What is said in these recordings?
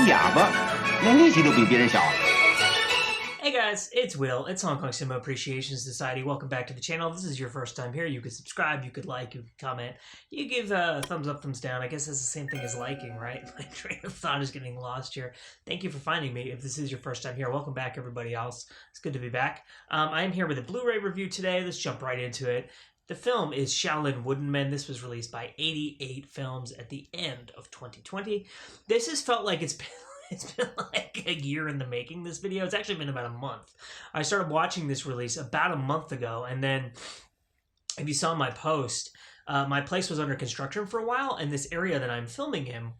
哑巴，连力气都比别人小。 Hey guys, it's Will. It's Hong Kong Cinema Appreciation Society. Welcome back to the channel. If this is your first time here, you could subscribe, you could like, you could comment, you give a thumbs up, thumbs down. I guess that's the same thing as liking, right? My train of thought is getting lost here. Thank you for finding me. If this is your first time here, welcome back everybody else. It's good to be back. I am here with a Blu-ray review today. Let's jump right into it. The film is Shaolin Wooden Men. This was released by 88 Films at the end of 2020. This has felt like it's been like a year in the making, this video. It's actually been about a month. I started watching this release about a month ago, and then if you saw my post, my place was under construction for a while, and this area that I'm filming in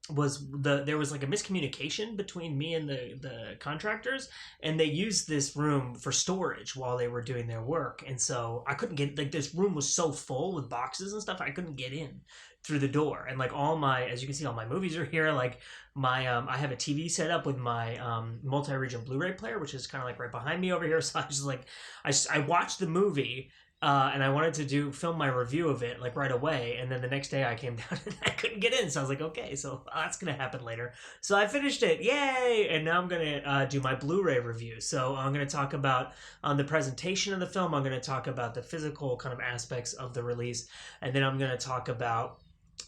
there was like a miscommunication between me and the contractors, and they used this room for storage while they were doing their work. And so I couldn't get, like, this room was so full with boxes and stuff, I couldn't get in through the door. And like all my, as you can see, all my movies are here. Like my I have a TV set up with my multi-region Blu-ray player, which is kind of like right behind me over here. So I just like I watched the movie and I wanted to film my review of it like right away, and then the next day I came down and I couldn't get in, so I was like, okay, so that's gonna happen later. So I finished it, yay! And now I'm gonna do my Blu-ray review. So I'm gonna talk about the presentation of the film. I'm gonna talk about the physical kind of aspects of the release, and then I'm gonna talk about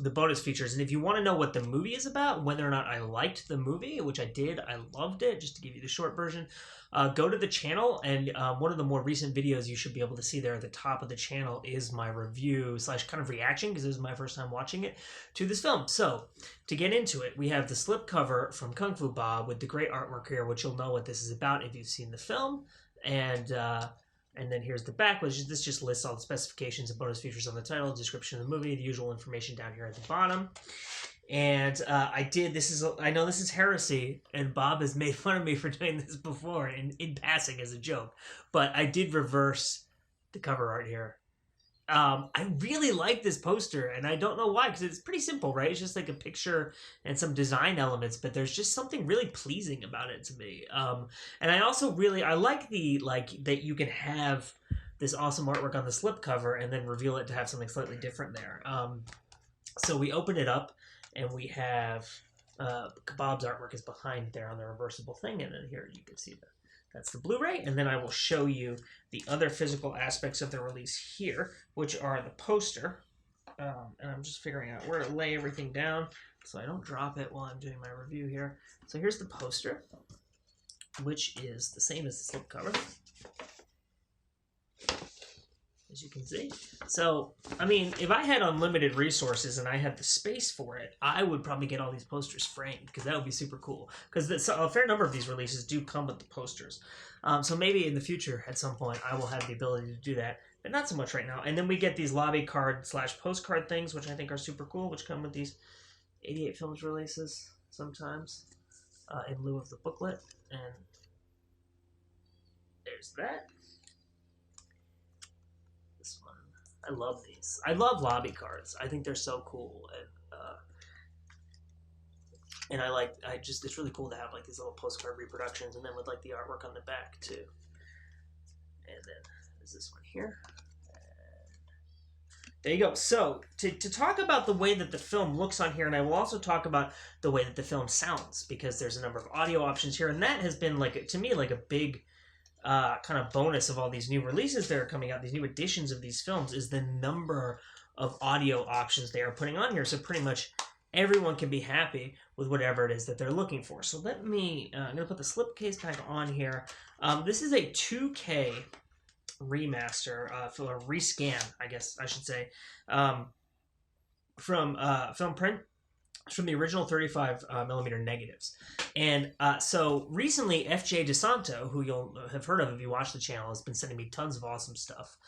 the bonus features. And if you want to know what the movie is about, whether or not I liked the movie, which I did, I loved it, just to give you the short version, go to the channel, and one of the more recent videos you should be able to see there at the top of the channel is my review / kind of reaction, because this is my first time watching it, to this film. So to get into it, we have the slipcover from Kung Fu Bob with the great artwork here, which you'll know what this is about if you've seen the film. And then here's the back, which this just lists all the specifications and bonus features on the title, description of the movie, the usual information down here at the bottom. And I know this is heresy, and Bob has made fun of me for doing this before in passing as a joke, but I did reverse the cover art here. I really like this poster, and I don't know why, because it's pretty simple, right? It's just like a picture and some design elements, but there's just something really pleasing about it to me. And I also I like that you can have this awesome artwork on the slipcover and then reveal it to have something slightly different there. So we open it up, and we have Bob's artwork is behind there on the reversible thing, and then here you can see that's the Blu-ray, and then I will show you the other physical aspects of the release here, which are the poster. And I'm just figuring out where to lay everything down so I don't drop it while I'm doing my review here. So here's the poster, which is the same as the slipcover, as you can see. So, I mean, if I had unlimited resources and I had the space for it, I would probably get all these posters framed, because that would be super cool. Because a fair number of these releases do come with the posters. So maybe in the future, at some point, I will have the ability to do that, but not so much right now. And then we get these lobby card / postcard things, which I think are super cool, which come with these 88 Films releases sometimes in lieu of the booklet. And there's that. This one. I love these. I love lobby cards. I think they're so cool, and it's really cool to have like these little postcard reproductions, and then with like the artwork on the back too. And then there's this one here. There you go. So to talk about the way that the film looks on here, and I will also talk about the way that the film sounds, because there's a number of audio options here, and that has been to me like a big kind of bonus of all these new releases that are coming out, these new editions of these films, is the number of audio options they are putting on here. So pretty much everyone can be happy with whatever it is that they're looking for. So let me, I'm going to put the slipcase back on here. This is a 2K remaster, or rescan, I guess I should say, from Film Print. From the original 35 millimeter negatives. And so recently, FJ DeSanto, who you'll have heard of if you watch the channel, has been sending me tons of awesome stuff,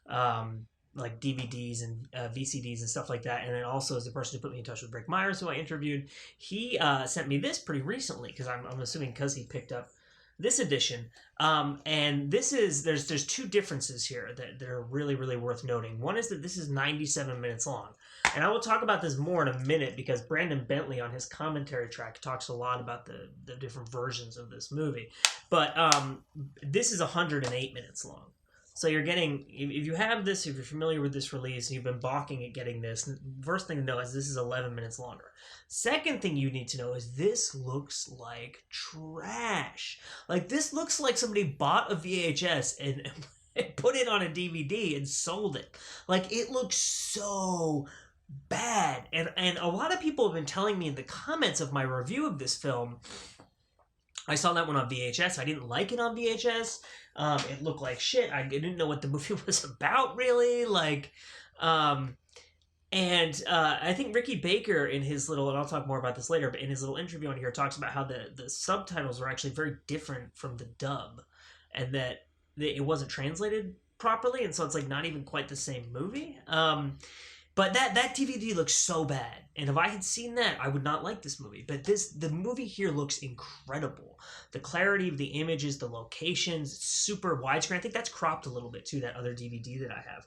like DVDs and VCDs and stuff like that. And then also is the person who put me in touch with Rick Myers, who I interviewed. He sent me this pretty recently, because I'm assuming because he picked up this edition. And this is, there's two differences here that are really, really worth noting. One is that this is 97 minutes long. And I will talk about this more in a minute, because Brandon Bentley on his commentary track talks a lot about the different versions of this movie. But this is 108 minutes long. So you're getting, if you have this, if you're familiar with this release, and you've been balking at getting this, first thing to know is this is 11 minutes longer. Second thing you need to know is this looks like trash. Like, this looks like somebody bought a VHS and put it on a DVD and sold it. Like, it looks so bad. And a lot of people have been telling me in the comments of my review of this film, I saw that one on VHS. I didn't like it on VHS. It looked like shit. I didn't know what the movie was about, really. Like, I think Ricky Baker in his little, and I'll talk more about this later, but in his little interview on here talks about how the subtitles were actually very different from the dub, and that it wasn't translated properly, and so it's like not even quite the same movie. But that DVD looks so bad, and if I had seen that, I would not like this movie. But the movie here looks incredible. The clarity of the images, the locations, it's super widescreen. I think that's cropped a little bit too, that other DVD that I have.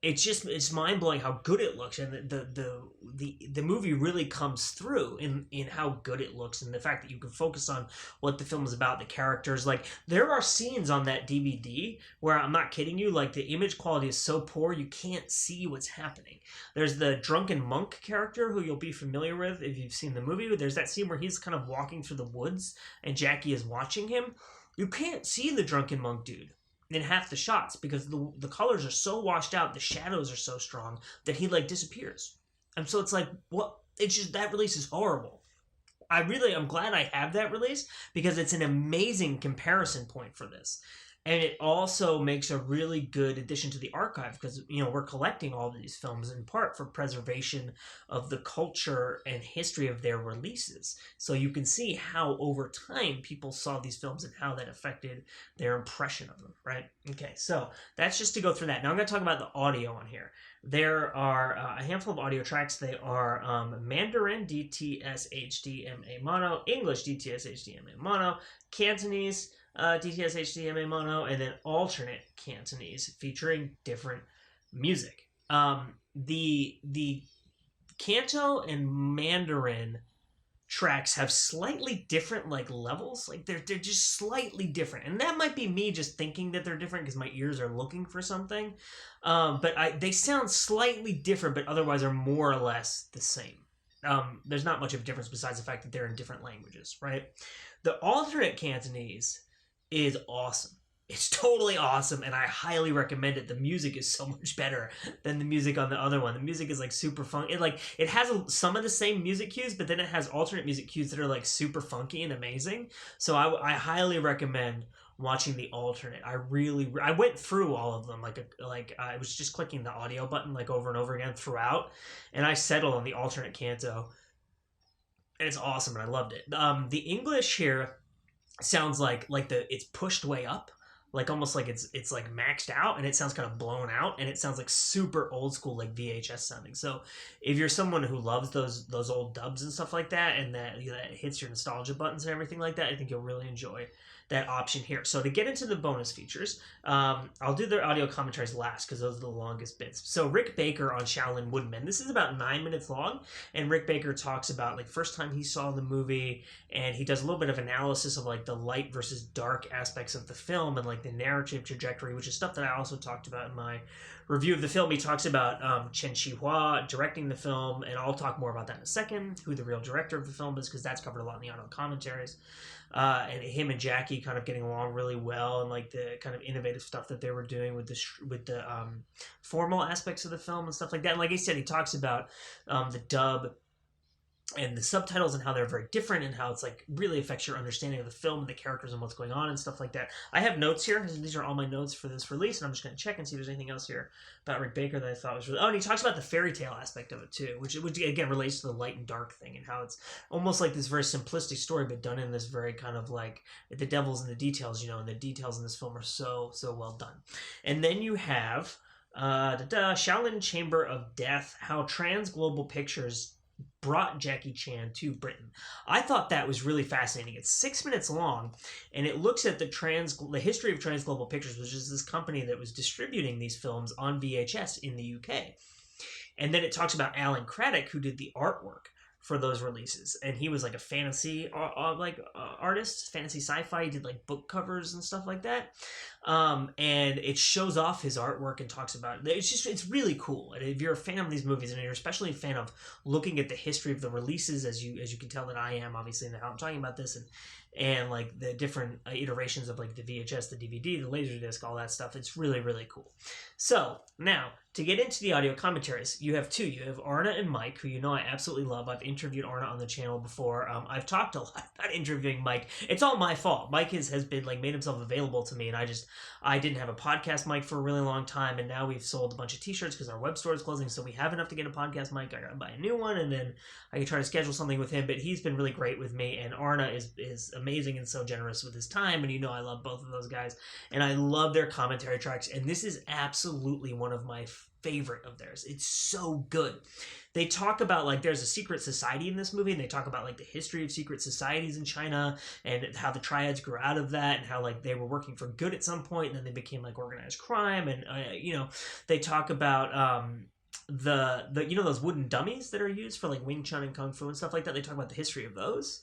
It's mind blowing how good it looks, and the movie really comes through in how good it looks, and the fact that you can focus on what the film is about, the characters. Like, there are scenes on that DVD where, I'm not kidding you, like, the image quality is so poor you can't see what's happening. There's the drunken monk character who you'll be familiar with if you've seen the movie. There's that scene where he's kind of walking through the woods and Jackie is watching him. You can't see the drunken monk dude in half the shots because the colors are so washed out, the shadows are so strong that he like disappears. And so it's like, what? It's just, that release is horrible. I'm glad I have that release because it's an amazing comparison point for this. And it also makes a really good addition to the archive because, you know, we're collecting all of these films in part for preservation of the culture and history of their releases. So you can see how over time people saw these films and how that affected their impression of them, right? Okay, so that's just to go through that. Now I'm going to talk about the audio on here. There are a handful of audio tracks. They are Mandarin, DTS HDMA mono, English, DTS HDMA mono, Cantonese, DTS HDMA mono, and then alternate Cantonese featuring different music. The Canto and Mandarin tracks have slightly different like levels. Like they're just slightly different, and that might be me just thinking that they're different because my ears are looking for something. But they sound slightly different, but otherwise are more or less the same. There's not much of a difference besides the fact that they're in different languages, right? The alternate Cantonese is awesome. It's totally awesome, and I highly recommend it. The music is so much better than the music on the other one. The music is like super funky. It has some of the same music cues, but then it has alternate music cues that are like super funky and amazing. So I highly recommend watching the alternate. I went through all of them. Like I was just clicking the audio button like over and over again throughout, and I settled on the alternate Canto, and it's awesome, and I loved it. The English here sounds like it's pushed way up, like almost like it's like maxed out, and it sounds kind of blown out, and it sounds like super old school, like VHS sounding. So if you're someone who loves those old dubs and stuff like that, and that hits your nostalgia buttons and everything like that, I think you'll really enjoy that option here. So to get into the bonus features, I'll do their audio commentaries last because those are the longest bits. So Rick Baker on Shaolin Woodman. This is about 9 minutes long, and Rick Baker talks about like first time he saw the movie, and he does a little bit of analysis of like the light versus dark aspects of the film and like the narrative trajectory, which is stuff that I also talked about in my review of the film. He talks about Chen Shihua directing the film, and I'll talk more about that in a second, who the real director of the film is, because that's covered a lot in the audio commentaries. And him and Jackie kind of getting along really well, and like the kind of innovative stuff that they were doing with the formal aspects of the film and stuff like that. And like I said, he talks about the dub and the subtitles and how they're very different, and how it's like really affects your understanding of the film and the characters and what's going on and stuff like that. I have notes here. These are all my notes for this release, and I'm just going to check and see if there's anything else here about Rick Baker that I thought was really... Oh, and he talks about the fairy tale aspect of it too, which again relates to the light and dark thing, and how it's almost like this very simplistic story, but done in this very kind of like the devil's in the details, you know, and the details in this film are so well done. And then you have Shaolin Chamber of Death, how Trans Global Pictures brought Jackie Chan to Britain. I thought that was really fascinating. It's 6 minutes long, and it looks at the history of Trans Global Pictures, which is this company that was distributing these films on VHS in the UK. And then it talks about Alan Craddock, who did the artwork for those releases, and he was like a fantasy artist, fantasy sci-fi. He did like book covers and stuff like that, and it shows off his artwork and talks about it. It's really cool. And if you're a fan of these movies, and you're especially a fan of looking at the history of the releases, as you can tell that I am, obviously, and how I'm talking about this, and like the different iterations of like the VHS, the DVD, the Laserdisc, all that stuff. It's really, really cool. So now, to get into the audio commentaries, you have two. You have Arna and Mike, who you know I absolutely love. I've interviewed Arna on the channel before. I've talked a lot about interviewing Mike. It's all my fault. Mike has been like made himself available to me, and I didn't have a podcast mic for a really long time, and now we've sold a bunch of t-shirts because our web store is closing, so we have enough to get a podcast mic. I gotta buy a new one, and then I can try to schedule something with him. But he's been really great with me, and Arna is amazing and so generous with his time, and you know I love both of those guys, and I love their commentary tracks, and this is absolutely one of my favorite of theirs. It's so good. They talk about like there's a secret society in this movie, and they talk about like the history of secret societies in China and how the triads grew out of that, and how like they were working for good at some point, and then they became like organized crime, and you know, they talk about the you know those wooden dummies that are used for like Wing Chun and Kung Fu and stuff like that. They talk about the history of those,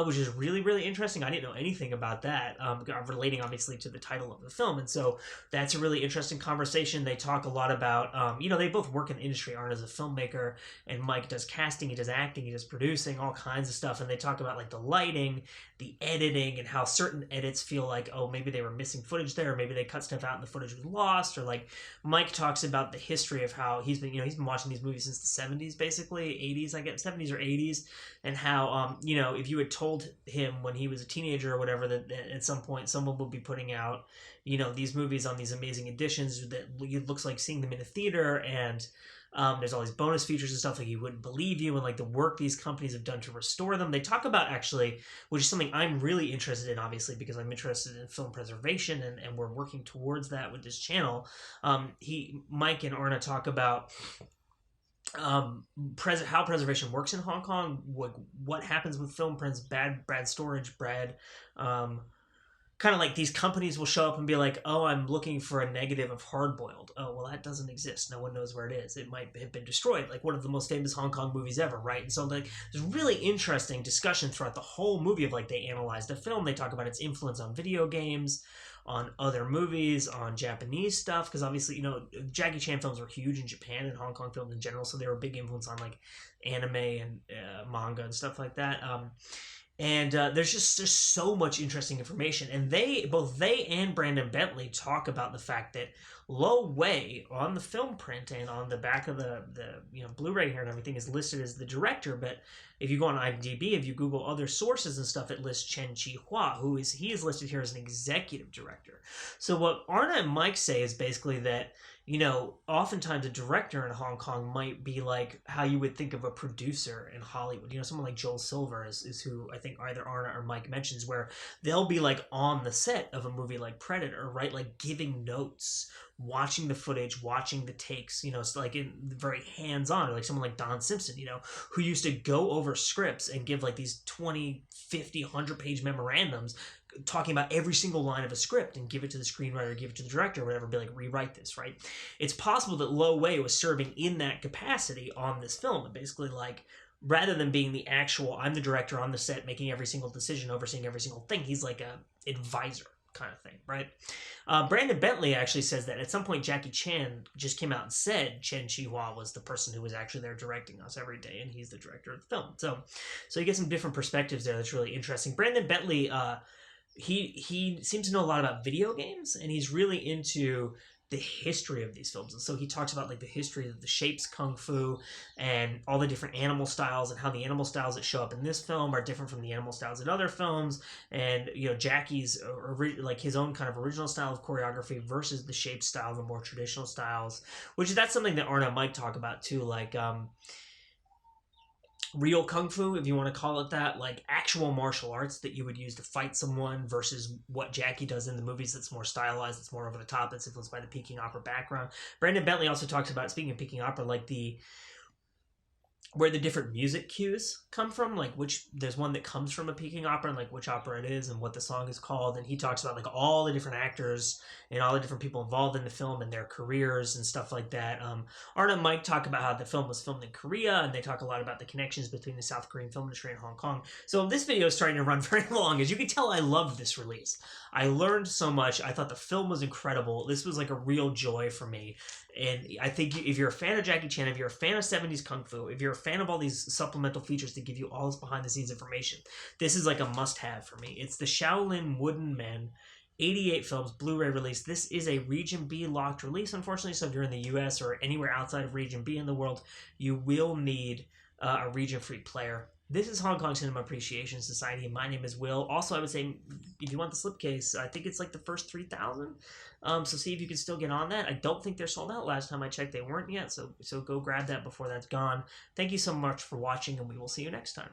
which is really, really interesting. I didn't know anything about that, relating obviously to the title of the film, and so that's a really interesting conversation. They talk a lot about, you know, they both work in the industry. Arna's a filmmaker, and Mike does casting, he does acting, he does producing, all kinds of stuff, and they talk about like the lighting, the editing, and how certain edits feel like, oh, maybe they were missing footage there, or maybe they cut stuff out and the footage was lost, or like Mike talks about the history of how he's been watching these movies since the 70s, basically 80s, I guess 70s or 80s, and how you know, if you had told him when he was a teenager or whatever that at some point someone will be putting out, you know, these movies on these amazing editions that it looks like seeing them in a theater, and there's all these bonus features and stuff, like he wouldn't believe you, and like the work these companies have done to restore them. They talk about, actually, which is something I'm really interested in, obviously, because I'm interested in film preservation, and we're working towards that with this channel. Mike and Arna talk about how preservation works in Hong Kong, what happens with film prints, bad storage, kind of like these companies will show up and be like, oh, I'm looking for a negative of Hard Boiled. Oh, well, that doesn't exist. No one knows where it is. It might have been destroyed, like one of the most famous Hong Kong movies ever, right? And so like there's really interesting discussion throughout the whole movie of like, they analyze the film, they talk about its influence on video games, on other movies, on Japanese stuff, because obviously, you know, Jackie Chan films were huge in Japan and Hong Kong films in general, so they were a big influence on like anime and manga and stuff like that. And there's just so much interesting information, and both they and Brandon Bentley talk about the fact that Lo Wei on the film print and on the back of the you know, Blu-ray here and everything is listed as the director, but if you go on IMDb, if you Google other sources and stuff, it lists Chen Chi-hua, he is listed here as an executive director. So what Arna and Mike say is basically that, you know, oftentimes a director in Hong Kong might be like how you would think of a producer in Hollywood. You know, someone like Joel Silver is who I think either Arna or Mike mentions, where they'll be like on the set of a movie like Predator, right? Like giving notes, watching the footage, watching the takes, you know, it's like very hands-on, or like someone like Don Simpson, you know, who used to go over scripts and give like these 20, 50, 100-page memorandums talking about every single line of a script and give it to the screenwriter, give it to the director, or whatever, be like, rewrite this, right? It's possible that Lo Wei was serving in that capacity on this film, and basically like, rather than being the actual, I'm the director on the set making every single decision, overseeing every single thing, he's like a advisor kind of thing, right? Brandon Bentley actually says that at some point Jackie Chan just came out and said Chen Chi-hua was the person who was actually there directing us every day, and he's the director of the film. So you get some different perspectives there that's really interesting. Brandon Bentley, he seems to know a lot about video games, and he's really into the history of these films. And so he talks about like the history of the shapes kung fu and all the different animal styles, and how the animal styles that show up in this film are different from the animal styles in other films, and you know, Jackie's like his own kind of original style of choreography versus the shape style, the more traditional styles, which that's something that Arna and Mike talk about too, like real kung fu, if you want to call it that, like actual martial arts that you would use to fight someone, versus what Jackie does in the movies that's more stylized, it's more over the top, that's influenced by the Peking opera background. Brandon Bentley also talks about, speaking of Peking opera, like the where the different music cues come from, like which there's one that comes from a Peking opera and like which opera it is and what the song is called, and he talks about like all the different actors and all the different people involved in the film and their careers and stuff like that. Arna and Mike talk about how the film was filmed in Korea, and they talk a lot about the connections between the South Korean film industry and Hong Kong. So this video is starting to run very long. As you can tell, I loved this release. I learned so much. I thought the film was incredible. This was like a real joy for me. And I think if you're a fan of Jackie Chan, if you're a fan of 70s Kung Fu, if you're a fan of all these supplemental features that give you all this behind-the-scenes information, this is like a must-have for me. It's the Shaolin Wooden Men, 88 films, Blu-ray release. This is a Region B locked release, unfortunately, so if you're in the US or anywhere outside of Region B in the world, you will need a region-free player. This is Hong Kong Cinema Appreciation Society. My name is Will. Also, I would say, if you want the slipcase, I think it's like the first 3,000. So see if you can still get on that. I don't think they're sold out. Last time I checked, they weren't yet. So go grab that before that's gone. Thank you so much for watching, and we will see you next time.